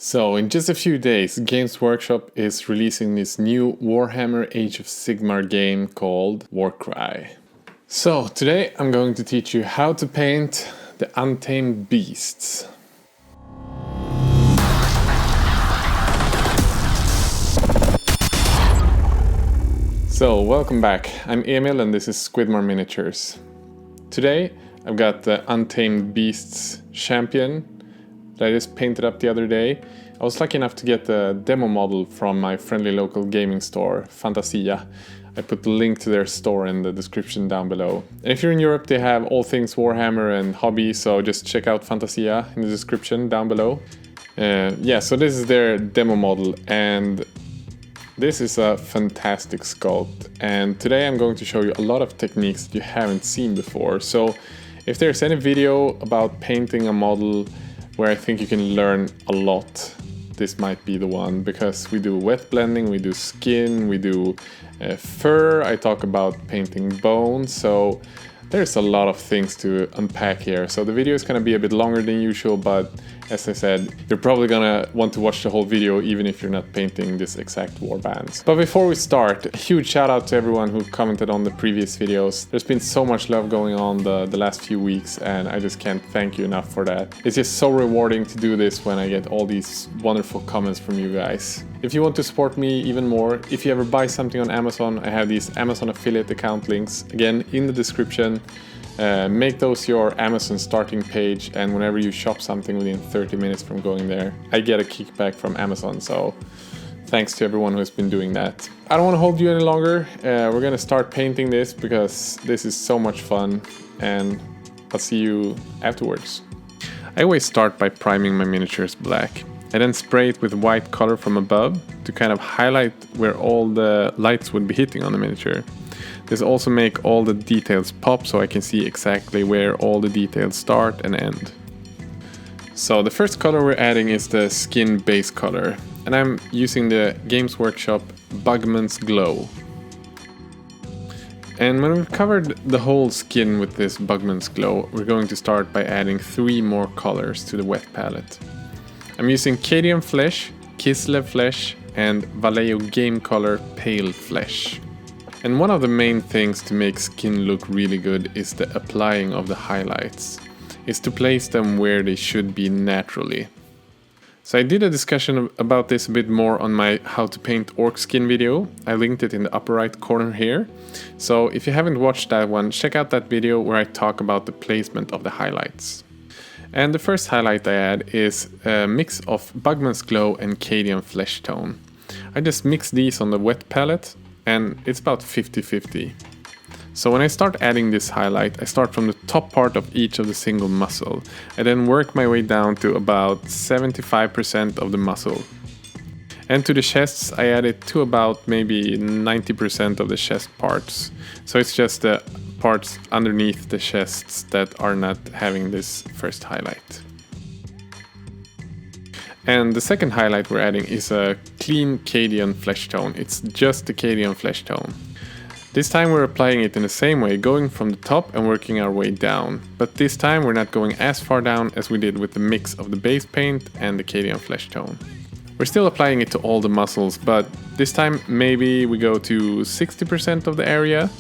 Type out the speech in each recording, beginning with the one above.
So in just a few days, Games Workshop is releasing this new Warhammer Age of Sigmar game called Warcry. So today I'm going to teach you how to paint the Untamed Beasts. So welcome back, I'm Emil and this is Squidmar Miniatures. Today I've got the Untamed Beasts champion that I just painted up the other day. I was lucky enough to get the demo model from my friendly local gaming store, Fantasia. I put the link to their store in the description down below. And if you're in Europe, they have all things Warhammer and hobby, so just check out Fantasia in the description down below. So this is their demo model, and this is a fantastic sculpt. And today I'm going to show you a lot of techniques that you haven't seen before. So if there's any video about painting a model where I think you can learn a lot, this might be the one, because we do wet blending, we do skin, we do fur, I talk about painting bones, so there's a lot of things to unpack here. So the video is going to be a bit longer than usual, but as I said, you're probably gonna want to watch the whole video even if you're not painting this exact warbands. But before we start, a huge shout out to everyone who commented on the previous videos. There's been so much love going on the last few weeks, and I just can't thank you enough for that. It's just so rewarding to do this when I get all these wonderful comments from you guys. If you want to support me even more, if you ever buy something on Amazon, I have these Amazon affiliate account links, again, in the description. Make those your Amazon starting page, and whenever you shop something within 30 minutes from going there, I get a kickback from Amazon, so thanks to everyone who has been doing that. I don't want to hold you any longer. We're gonna start painting this because this is so much fun, and I'll see you afterwards. I always start by priming my miniatures black. I then spray it with white color from above to kind of highlight where all the lights would be hitting on the miniature. This also make all the details pop, so I can see exactly where all the details start and end. So the first color we're adding is the skin base color, and I'm using the Games Workshop Bugmans Glow. And when we've covered the whole skin with this Bugmans Glow, we're going to start by adding 3 more colors to the wet palette. I'm using Cadian Flesh, Kislev Flesh, and Vallejo Game Color Pale Flesh. And one of the main things to make skin look really good is the applying of the highlights. Is to place them where they should be naturally. So I did a discussion about this a bit more on my how to paint orc skin video. I linked it in the upper right corner here. So if you haven't watched that one, check out that video where I talk about the placement of the highlights. And the first highlight I add is a mix of Bugman's Glow and Cadian Fleshtone. I just mix these on the wet palette, and it's about 50-50. So when I start adding this highlight, I start from the top part of each of the single muscle. I then work my way down to about 75% of the muscle. And to the chests, I add it to about maybe 90% of the chest parts. So it's just the parts underneath the chests that are not having this first highlight. And the second highlight we're adding is a clean Cadian flesh tone. It's just the Cadian flesh tone. This time we're applying it in the same way, going from the top and working our way down. But this time we're not going as far down as we did with the mix of the base paint and the Cadian flesh tone. We're still applying it to all the muscles, but this time maybe we go to 60% of the area.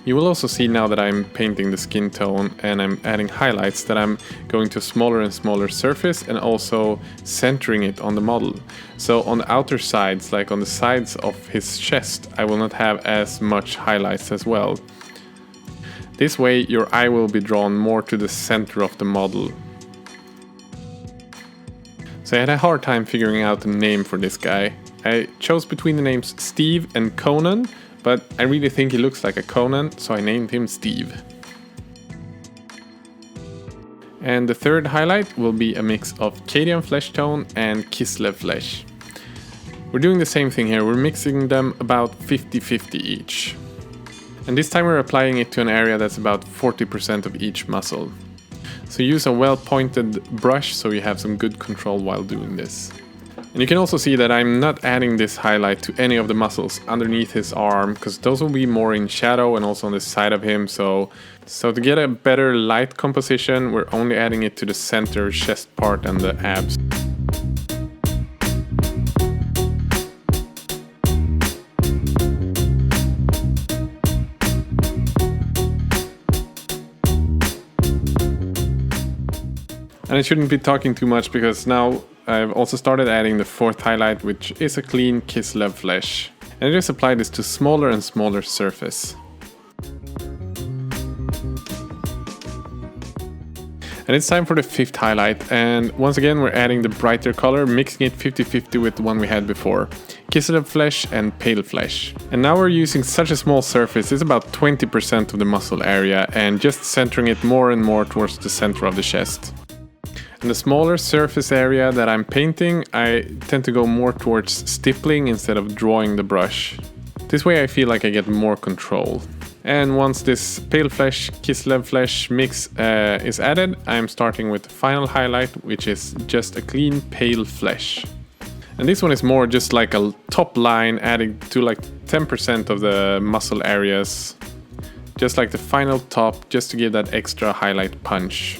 You will also see now that I'm painting the skin tone and I'm adding highlights that I'm going to a smaller and smaller surface and also centering it on the model. So on the outer sides, like on the sides of his chest, I will not have as much highlights as well. This way your eye will be drawn more to the center of the model. So I had a hard time figuring out a name for this guy. I chose between the names Steve and Conan, but I really think he looks like a Conan, so I named him Steve. And the third highlight will be a mix of Cadian Flesh Tone and Kislev Flesh. We're doing the same thing here, we're mixing them about 50-50 each. And this time we're applying it to an area that's about 40% of each muscle. So use a well-pointed brush so you have some good control while doing this. And you can also see that I'm not adding this highlight to any of the muscles underneath his arm, because those will be more in shadow and also on the side of him. So to get a better light composition, we're only adding it to the center chest part and the abs. And I shouldn't be talking too much because now I've also started adding the 4th highlight, which is a clean Kislev flesh. And I just apply this to smaller and smaller surface. And it's time for the 5th highlight, and once again we're adding the brighter color, mixing it 50-50 with the one we had before. Kislev flesh and pale flesh. And now we're using such a small surface, it's about 20% of the muscle area, and just centering it more and more towards the center of the chest. And the smaller surface area that I'm painting, I tend to go more towards stippling instead of drawing the brush. This way I feel like I get more control. And once this pale flesh, Kislev flesh mix is added, I'm starting with the final highlight, which is just a clean pale flesh. And this one is more just like a top line, adding to like 10% of the muscle areas. Just like the final top, just to give that extra highlight punch.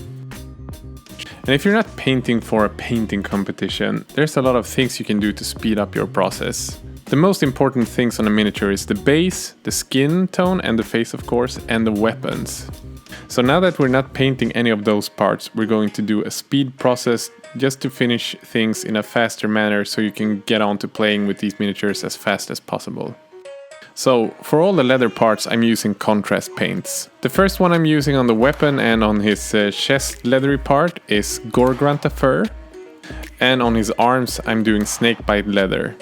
And if you're not painting for a painting competition, there's a lot of things you can do to speed up your process. The most important things on a miniature is the base, the skin tone and the face of course, and the weapons. So now that we're not painting any of those parts, we're going to do a speed process just to finish things in a faster manner so you can get on to playing with these miniatures as fast as possible. So for all the leather parts I'm using contrast paints. The first one I'm using on the weapon and on his chest leathery part is Goregrunta fur. And on his arms I'm doing Snakebite leather.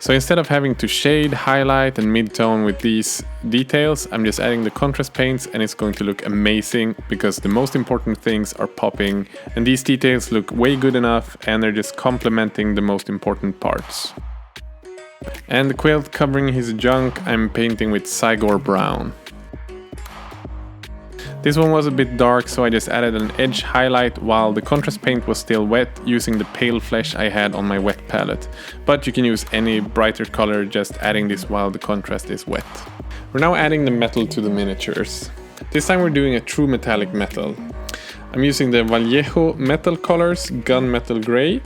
So instead of having to shade, highlight and mid-tone with these details, I'm just adding the contrast paints and it's going to look amazing because the most important things are popping and these details look way good enough and they're just complementing the most important parts. And the quilt covering his junk I'm painting with Cygor brown. This one was a bit dark, so I just added an edge highlight while the contrast paint was still wet using the pale flesh I had on my wet palette. But you can use any brighter color, just adding this while the contrast is wet. We're now adding the metal to the miniatures. This time we're doing a true metallic metal. I'm using the Vallejo metal colors, gunmetal gray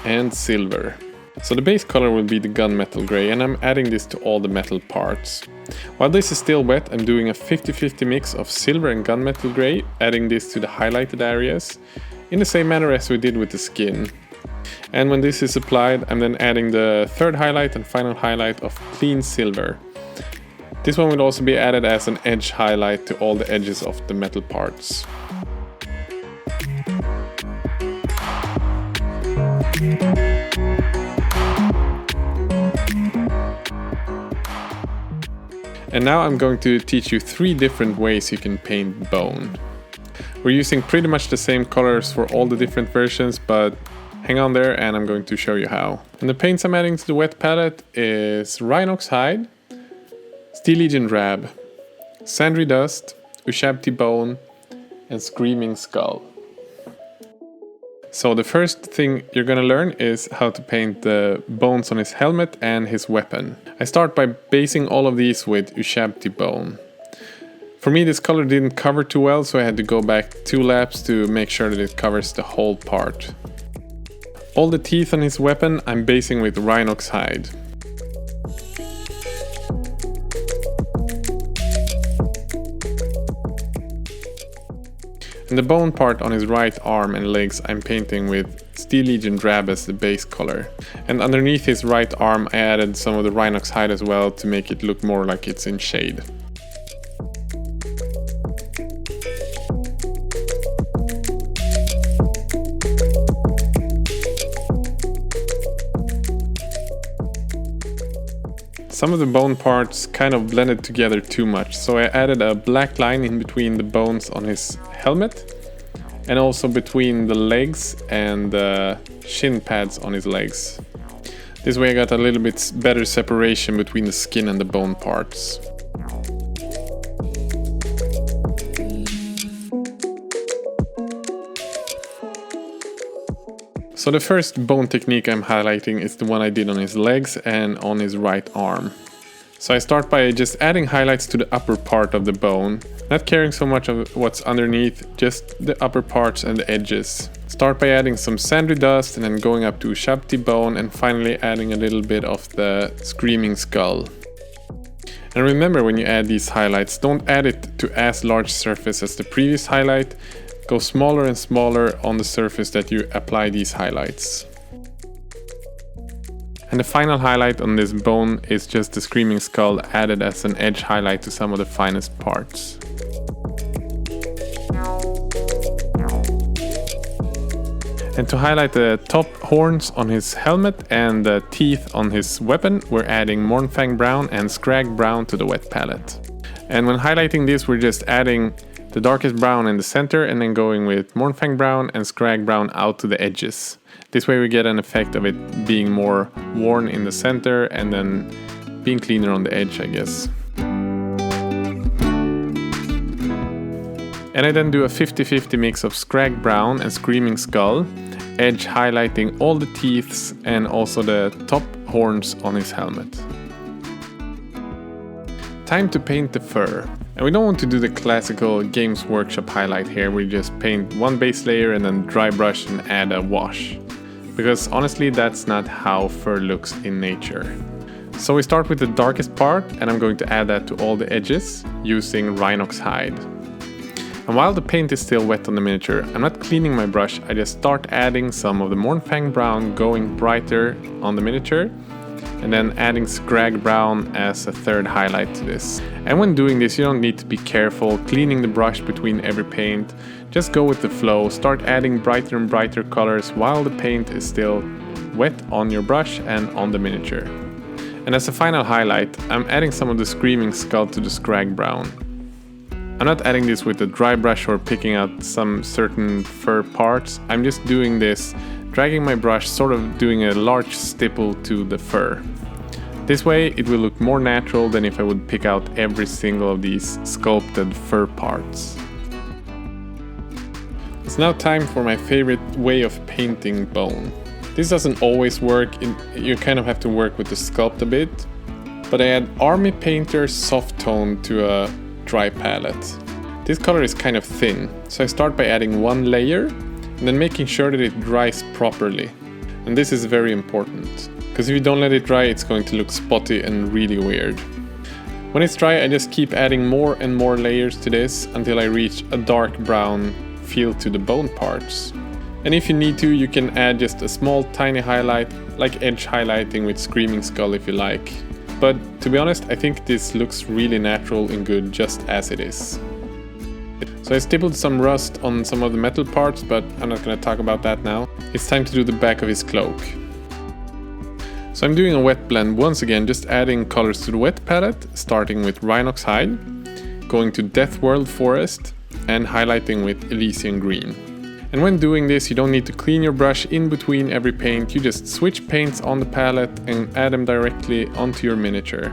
and silver. So the base color will be the gunmetal gray and I'm adding this to all the metal parts. While this is still wet, I'm doing a 50-50 mix of silver and gunmetal gray, adding this to the highlighted areas in the same manner as we did with the skin. And when this is applied, I'm then adding the 3rd highlight and final highlight of clean silver. This one will also be added as an edge highlight to all the edges of the metal parts. And now I'm going to teach you 3 different ways you can paint bone. We're using pretty much the same colors for all the different versions, but hang on there and I'm going to show you how. And the paints I'm adding to the wet palette is Rhinox hide, Steel Legion Drab, Sandry Dust, Ushabti Bone and Screaming Skull. So the first thing you're gonna learn is how to paint the bones on his helmet and his weapon. I start by basing all of these with Ushabti Bone. For me this color didn't cover too well, so I had to go back 2 laps to make sure that it covers the whole part. All the teeth on his weapon I'm basing with Rhinox hide. And the bone part on his right arm and legs I'm painting with Steel Legion Drab as the base color. And underneath his right arm I added some of the Rhinox hide as well to make it look more like it's in shade. Some of the bone parts kind of blended together too much, so I added a black line in between the bones on his helmet and also between the legs and the shin pads on his legs. This way I got a little bit better separation between the skin and the bone parts. So the first bone technique I'm highlighting is the one I did on his legs and on his right arm. So I start by just adding highlights to the upper part of the bone, not caring so much of what's underneath, just the upper parts and the edges. Start by adding some Sandry Dust and then going up to Ushabti Bone and finally adding a little bit of the Screaming Skull. And remember, when you add these highlights, don't add it to as large surface as the previous highlight. go smaller and smaller on the surface that you apply these highlights. And the final highlight on this bone is just the screaming skull added as an edge highlight to some of the finest parts. And to highlight the top horns on his helmet and the teeth on his weapon, we're adding Mournfang Brown and Scrag Brown to the wet palette. And when highlighting this, we're just adding the darkest brown in the center and then going with Mournfang Brown and Scrag Brown out to the edges. This way we get an effect of it being more worn in the center and then being cleaner on the edge, I guess. And I then do a 50-50 mix of Scrag Brown and Screaming Skull, edge highlighting all the teeth and also the top horns on his helmet. Time to paint the fur. And we don't want to do the classical Games Workshop highlight here, where you just paint one base layer and then dry brush and add a wash. Because honestly, that's not how fur looks in nature. So we start with the darkest part, and I'm going to add that to all the edges using Rhinox hide. And while the paint is still wet on the miniature, I'm not cleaning my brush, I just start adding some of the Mournfang Brown going brighter on the miniature, and then adding Scrag Brown as a third highlight to this. And when doing this, you don't need to be careful cleaning the brush between every paint, just go with the flow, start adding brighter and brighter colors while the paint is still wet on your brush and on the miniature. And as a final highlight, I'm adding some of the Screaming Skull to the Scrag Brown. I'm not adding this with a dry brush or picking out some certain fur parts, I'm just doing this, dragging my brush, sort of doing a large stipple to the fur. This way it will look more natural than if I would pick out every single of these sculpted fur parts. It's now time for my favorite way of painting bone. This doesn't always work, you kind of have to work with the sculpt a bit, but I add Army Painter Soft Tone to a dry palette. This color is kind of thin, so I start by adding one layer and then making sure that it dries properly. And this is very important, because if you don't let it dry, it's going to look spotty and really weird. When it's dry, I just keep adding more and more layers to this until I reach a dark brown feel to the bone parts. And if you need to, you can add just a small tiny highlight, like edge highlighting with Screaming Skull if you like. But to be honest, I think this looks really natural and good just as it is. So I stippled some rust on some of the metal parts, but I'm not going to talk about that now. It's time to do the back of his cloak. So I'm doing a wet blend once again, just adding colors to the wet palette, starting with Rhinox hide, going to Death World Forest, and highlighting with Elysian Green. And when doing this, you don't need to clean your brush in between every paint, you just switch paints on the palette and add them directly onto your miniature.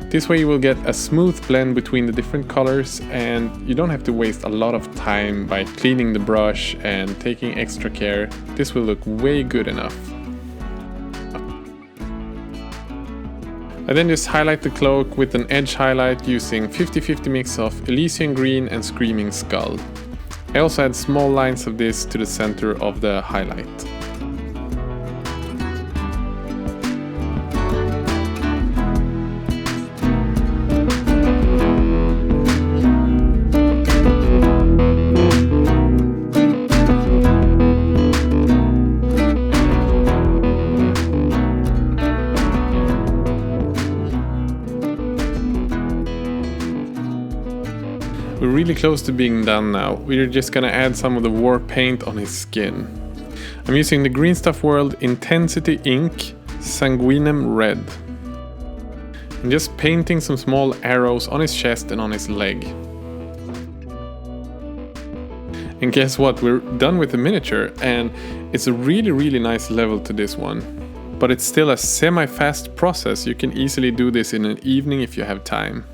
This way you will get a smooth blend between the different colors and you don't have to waste a lot of time by cleaning the brush and taking extra care. This will look way good enough. I then just highlight the cloak with an edge highlight using 50-50 mix of Elysian Green and Screaming Skull. I also add small lines of this to the center of the highlight. We're really close to being done now. We're just gonna add some of the war paint on his skin. I'm using the Greenstuff World Intensity Ink Sanguinem Red. I'm just painting some small arrows on his chest and on his leg. And guess what? We're done with the miniature, and it's a really nice level to this one. But it's still a semi-fast process. You can easily do this in an evening if you have time.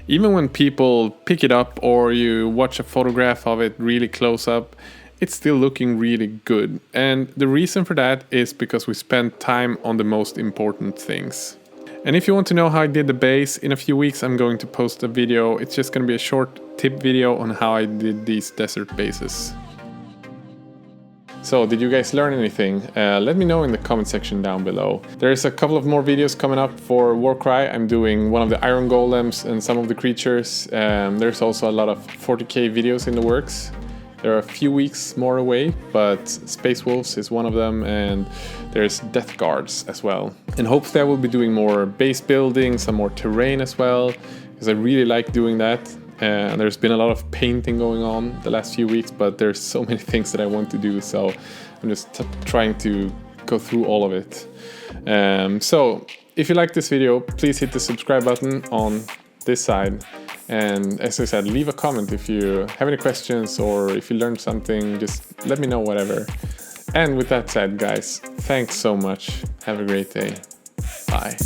Even when people pick it up or you watch a photograph of it really close up, it's still looking really good. And the reason for that is because we spent time on the most important things. And if you want to know how I did the base, in a few weeks I'm going to post a video. It's just going to be a short tip video on how I did these desert bases. So, did you guys learn anything? Let me know in the comment section down below. There's a couple of more videos coming up for Warcry. I'm doing one of the Iron Golems and some of the creatures. There's also a lot of 40k videos in the works. There are a few weeks more away, but Space Wolves is one of them, and there's Death Guards as well. And hopefully I will be doing more base building, some more terrain as well, because I really like doing that. And there's been a lot of painting going on the last few weeks, but there's so many things that I want to do, so I'm just trying to go through all of it. So if you like this video, please hit the subscribe button on this side. And as I said, leave a comment if you have any questions or if you learned something, just let me know, whatever. And with that said, guys, thanks so much. Have a great day. Bye.